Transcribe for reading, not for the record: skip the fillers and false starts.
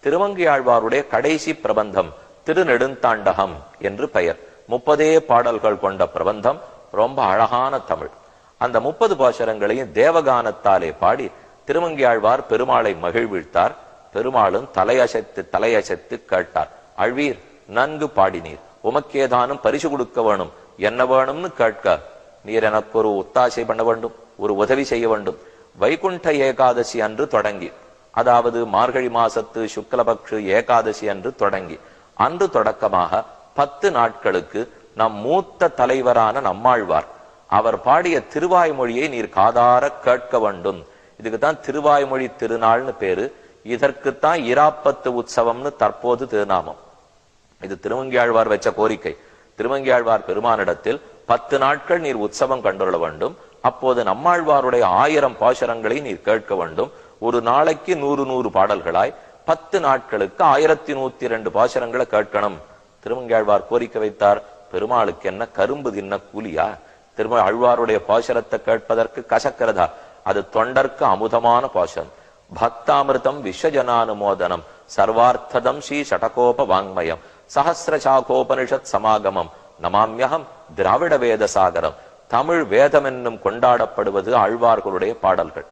திருமங்கையாழ்வாருடைய கடைசி பிரபந்தம் திருநெடுந்தாண்டகம் என்று பெயர். 30 பாடல்கள் கொண்ட பிரபந்தம். ரொம்ப அழகான தமிழ். அந்த 30 பாசுரங்களையும் தேவகானத்தாலே பாடி திருமங்கையாழ்வார் பெருமாளை மகிழ்விழ்த்தார். பெருமாளும் தலையசைத்து கேட்டார். அழ்வீர், நன்கு பாடினீர், உமக்கேதானும் பரிசு கொடுக்க வேணும், என்ன வேணும்னு கேட்க, நீர் எனக்கு ஒரு ஒத்தாசை பண்ண வேண்டும், ஒரு உதவி செய்ய வேண்டும். வைகுண்ட ஏகாதசி அன்று தொடங்கி, அதாவது மார்கழி மாசத்து சுக்லபக்ஷு ஏகாதசி அன்று தொடங்கி, அன்று தொடக்கமாக 10 நாட்களுக்கு நம் மூத்த தலைவரான நம்மாழ்வார் அவர் பாடிய திருவாய்மொழியை நீர் காதார கேட்க வேண்டும். இதுக்குத்தான் திருவாய்மொழி திருநாள்னு பேரு. இதற்குத்தான் இராப்பத்து உற்சவம்னு தற்போது திருநாமம். இது திருமங்கையாழ்வார் வச்ச கோரிக்கை. திருமங்கையாழ்வார் பெருமானிடத்தில் 10 நாட்கள் நீர் உற்சவம் கண்டுள்ள வேண்டும். அப்போது நம்மாழ்வாருடைய 1000 பாசுரங்களை நீர் கேட்க வேண்டும். ஒரு நாளைக்கு 100 பாடல்களாய் 10 நாட்களுக்கு 1102 பாசுரங்களை கேட்கணும். திருமங்கையாழ்வார் கோரிக்கை வைத்தார். பெருமாளுக்கு என்ன கரும்பு தின்ன கூலியா? ஆழ்வாருடைய பாசுரத்தை கேட்பதற்கு கசக்கிறதா? அது தொண்டர்க்கு அமுதமான பாசுரம். பக்தாமிருதம் விஸ்வஜனானுமோதனம் சர்வார்த்ததம் ஸ்ரீ ஷடகோப வாங்மயம் சஹசிரசாகோபனிஷத் சமாகமம் நமாம்யகம் திராவிட வேத சாகரம். தமிழ் வேதம் என்னும் கொண்டாடப்படுவது ஆழ்வார்களுடைய பாடல்கள்.